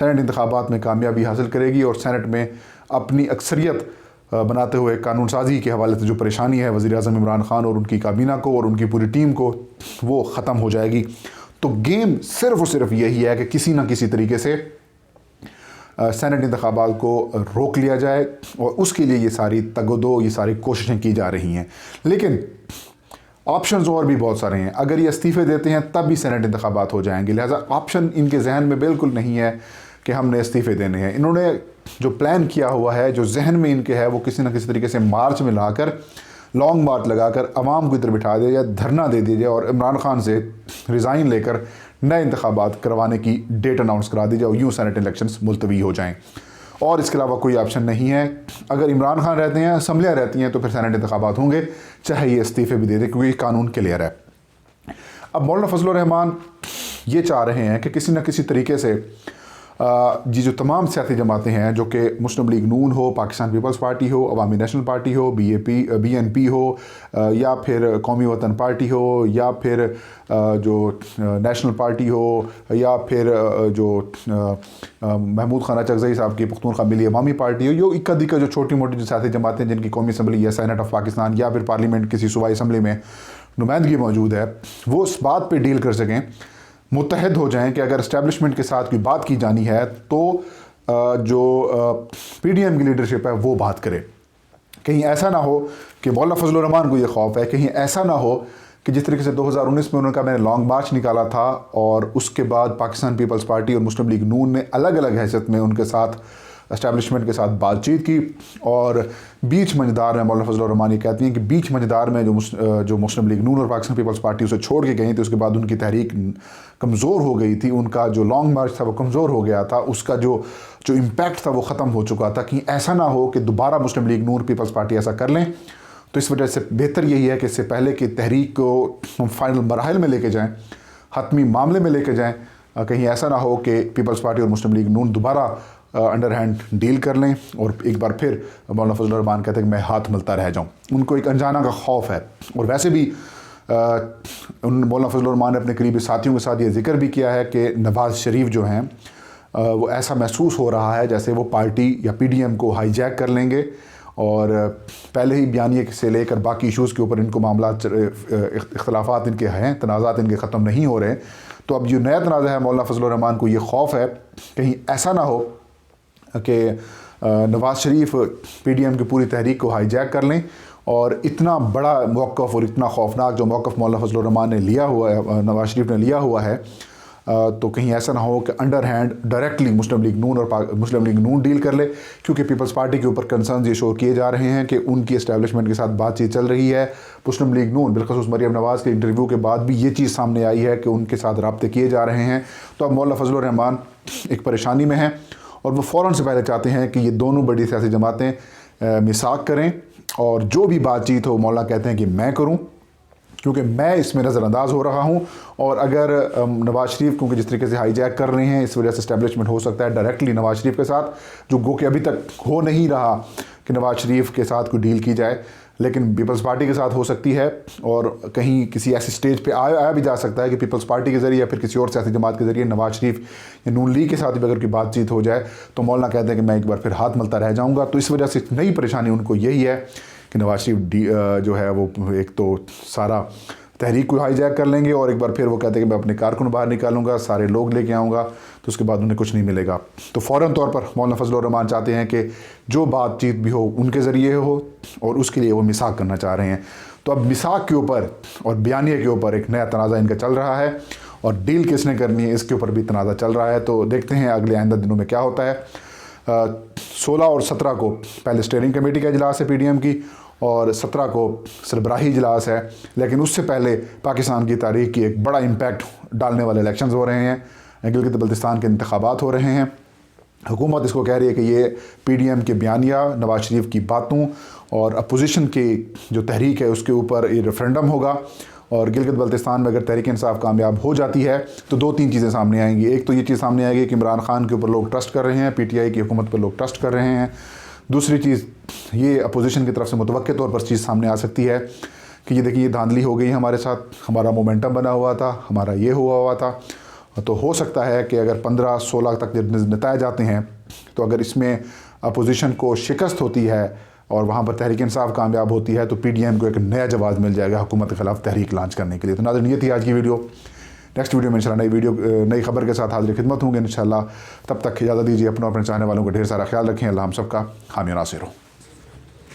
Saint انتخابات میں کامیابی حاصل کرے گی اور سینٹ میں اپنی اکثریت بناتے ہوئے قانون سازی کے حوالے سے جو پریشانی ہے وزیر اعظم عمران خان اور ان کی کابینہ کو اور ان کی پوری ٹیم کو، وہ ختم ہو جائے گی۔ تو گیم صرف اور صرف یہی ہے کہ کسی نہ کسی طریقے سے سینٹ انتخابات کو روک لیا جائے، اور اس کے لیے یہ ساری تگ و دو، یہ ساری کوششیں کی جا رہی ہیں۔ لیکن آپشنز اور بھی بہت سارے ہیں، اگر یہ استعفے دیتے ہیں تب بھی سینٹ انتخابات ہو جائیں گے، لہٰذا آپشن ان کے ذہن میں بالکل نہیں ہے کہ ہم نے استعفے دینے ہیں۔ انہوں نے جو پلان کیا ہوا ہے، جو ذہن میں ان کے ہے، وہ کسی نہ کسی طریقے سے مارچ میں لا کر، لانگ مارچ لگا کر عوام کو ادھر بٹھا دیا جائے، دھرنا دے دیا جائے اور عمران خان سے ریزائن لے کر نئے انتخابات کروانے کی ڈیٹ اناؤنس کرا دی جائے اور یوں سینٹ الیکشنز ملتوی ہو جائیں، اور اس کے علاوہ کوئی آپشن نہیں ہے۔ اگر عمران خان رہتے ہیں، اسمبلیاں رہتی ہیں، تو پھر سینٹ انتخابات ہوں گے، چاہے یہ استعفے بھی دے دیں، کیونکہ یہ قانون کلیئر ہے۔ اب مولانا فضل الرحمان یہ چاہ رہے ہیں کہ کسی نہ کسی طریقے سے جو تمام سیاسی جماعتیں ہیں، جو کہ مسلم لیگ نون ہو، پاکستان پیپلز پارٹی ہو، عوامی نیشنل پارٹی ہو، بی این پی ہو، یا پھر قومی وطن پارٹی ہو، یا پھر جو نیشنل پارٹی ہو، یا پھر جو محمود خان اچکزئی صاحب کی پختونخوا ملی عوامی پارٹی ہو، یہ اکا دکا جو چھوٹی موٹی جو سیاسی جماعتیں جن کی قومی اسمبلی یا سینٹ آف پاکستان یا پھر پارلیمنٹ کسی صوبائی اسمبلی میں نمائندگی موجود ہے، وہ اس بات پہ ڈیل کر سکیں، متحد ہو جائیں کہ اگر اسٹیبلشمنٹ کے ساتھ کوئی بات کی جانی ہے تو جو پی ڈی ایم کی لیڈرشپ ہے وہ بات کرے۔ کہیں ایسا نہ ہو کہ مولانا فضل الرحمان کو یہ خوف ہے، کہیں ایسا نہ ہو کہ جس طریقے سے 2019 میں انہوں نے کہا میں نے لانگ مارچ نکالا تھا، اور اس کے بعد پاکستان پیپلز پارٹی اور مسلم لیگ نون نے الگ الگ حیثیت میں ان کے ساتھ اسٹیبلشمنٹ کے ساتھ بات چیت کی، اور بیچ منجدار میں مولانا فضل الرحمان یہ کہتی ہیں کہ بیچ منجدار میں جو مسلم لیگ نون اور پاکستان پیپلز پارٹی اسے چھوڑ کے گئی تھی، اس کے بعد ان کی تحریک کمزور ہو گئی تھی، ان کا جو لانگ مارچ تھا وہ کمزور ہو گیا تھا، اس کا جو امپیکٹ تھا وہ ختم ہو چکا تھا۔ کہیں ایسا نہ ہو کہ دوبارہ مسلم لیگ نون پیپلز پارٹی ایسا کر لیں، تو اس وجہ سے بہتر یہی ہے کہ اس سے پہلے کہ تحریک کو ہم فائنل مراحل میں لے کے جائیں، حتمی معاملے میں لے کے جائیں، کہیں ایسا نہ ہو کہ پیپلز پارٹی اور مسلم لیگ نون دوبارہ انڈر ہینڈ ڈیل کر لیں اور ایک بار پھر مولانا فضل الرحمان کہتے ہیں کہ میں ہاتھ ملتا رہ جاؤں۔ ان کو ایک انجانہ کا خوف ہے، اور ویسے بھی مولانا فضل الرحمان نے اپنے قریبی ساتھیوں کے ساتھ یہ ذکر بھی کیا ہے کہ نواز شریف جو ہیں وہ ایسا محسوس ہو رہا ہے جیسے وہ پارٹی یا پی ڈی ایم کو ہائی جیک کر لیں گے، اور پہلے ہی بیانیے سے لے کر باقی ایشوز کے اوپر ان کو معاملات، اختلافات ان کے ہیں، تنازعات ان کے ختم نہیں ہو رہے۔ تو اب جو نیا تنازع ہے مولانا فضل الرحمان کو یہ خوف ہے کہیں ایسا نہ ہو کہ Nawaz Sharif P D M کی پوری تحریک کو ہائی جیک کر لیں، اور اتنا بڑا موقف اور اتنا خوفناک جو موقف مولانا فضل الرحمان نے لیا ہوا ہے، نواز شریف نے لیا ہوا ہے، تو کہیں ایسا نہ ہو کہ انڈر ہینڈ ڈائریکٹلی مسلم لیگ نون اور مسلم لیگ نون ڈیل کر لے، کیونکہ پیپلز پارٹی کے اوپر کنسرنز یہ شو کیے جا رہے ہیں کہ ان کی اسٹیبلشمنٹ کے ساتھ بات چیت چل رہی ہے۔ مسلم لیگ نون بالخصوص مریم نواز کے انٹرویو کے بعد بھی یہ چیز سامنے آئی ہے کہ ان کے ساتھ رابطے کیے جا رہے ہیں۔ تو اب مولانا فضل الرحمان ایک پریشانی میں ہیں، اور وہ فوراً سے پہلے چاہتے ہیں کہ یہ دونوں بڑی سیاسی جماعتیں میثاق کریں، اور جو بھی بات چیت ہو مولانا کہتے ہیں کہ میں کروں، کیونکہ میں اس میں نظر انداز ہو رہا ہوں، اور اگر نواز شریف کیونکہ جس طریقے سے ہائی جیک کر رہے ہیں، اس وجہ سے اسٹیبلشمنٹ ہو سکتا ہے ڈائریکٹلی نواز شریف کے ساتھ، جو گو کہ ابھی تک ہو نہیں رہا کہ نواز شریف کے ساتھ کوئی ڈیل کی جائے، لیکن پیپلز پارٹی کے ساتھ ہو سکتی ہے، اور کہیں کسی ایسی سٹیج پہ آیا بھی جا سکتا ہے کہ پیپلز پارٹی کے ذریعے یا پھر کسی اور سیاسی جماعت کے ذریعے نواز شریف یا نون لیگ کے ساتھ بھی اگر کوئی بات چیت ہو جائے تو مولانا کہتے ہیں کہ میں ایک بار پھر ہاتھ ملتا رہ جاؤں گا۔ تو اس وجہ سے نئی پریشانی ان کو یہی ہے کہ نواز شریف جو ہے وہ ایک تو سارا تحریک کو ہائی جیک کر لیں گے، اور ایک بار پھر وہ کہتے ہیں کہ میں اپنے کارکن باہر نکالوں گا، سارے لوگ لے کے آؤں گا، تو اس کے بعد انہیں کچھ نہیں ملے گا۔ تو فوراً طور پر مولانا فضل الرحمان چاہتے ہیں کہ جو بات چیت بھی ہو ان کے ذریعے ہو، اور اس کے لیے وہ میثاق کرنا چاہ رہے ہیں۔ تو اب میثاق کے اوپر اور بیانیے کے اوپر ایک نیا تنازع ان کا چل رہا ہے، اور ڈیل کس نے کرنی ہے اس کے اوپر بھی تنازع چل رہا ہے۔ تو دیکھتے ہیں اگلے آئندہ دنوں میں کیا ہوتا ہے۔ 16 اور 17 کو پہلے اسٹیئرنگ کمیٹی کا اجلاس ہے پی ڈی ایم کی، اور 17 کو سربراہی اجلاس ہے، لیکن اس سے پہلے پاکستان کی تاریخ کی ایک بڑا امپیکٹ ڈالنے والے الیکشنز ہو رہے ہیں، گلگت بلتستان کے انتخابات ہو رہے ہیں۔ حکومت اس کو کہہ رہی ہے کہ یہ پی ڈی ایم کے بیانیہ، نواز شریف کی باتوں اور اپوزیشن کی جو تحریک ہے اس کے اوپر یہ ریفرینڈم ہوگا، اور گلگت بلتستان میں اگر تحریک انصاف کامیاب ہو جاتی ہے تو 2-3 چیزیں سامنے آئیں گی۔ ایک تو یہ چیز سامنے آئے گی کہ عمران خان کے اوپر لوگ ٹرسٹ کر رہے ہیں، پی ٹی آئی کی حکومت پر لوگ ٹرسٹ کر رہے ہیں۔ دوسری چیز یہ اپوزیشن کی طرف سے متوقع طور پر چیز سامنے آ سکتی ہے کہ یہ دیکھیے یہ دھاندلی ہو گئی ہمارے ساتھ، ہمارا مومنٹم بنا ہوا تھا، ہمارا یہ ہوا تھا، تو ہو سکتا ہے کہ اگر 15-16 تک نتائج آتے ہیں تو اگر اس میں اپوزیشن کو شکست ہوتی ہے اور وہاں پر تحریک انصاف کامیاب ہوتی ہے تو پی ڈی ایم کو ایک نیا جواز مل جائے گا حکومت کے خلاف تحریک لانچ کرنے کے لیے. تو ناظرین یہ تھی آج کی ویڈیو. نیکسٹ ویڈیو میں انشاءاللہ نئی خبر کے ساتھ حاضر خدمت ہوں گے انشاءاللہ. تب تک اجازت دیجیے. اپنے چاہنے والوں کو ڈھیر سارا خیال رکھیں. اللہ ہم سب کا حامی و ناصر ہو.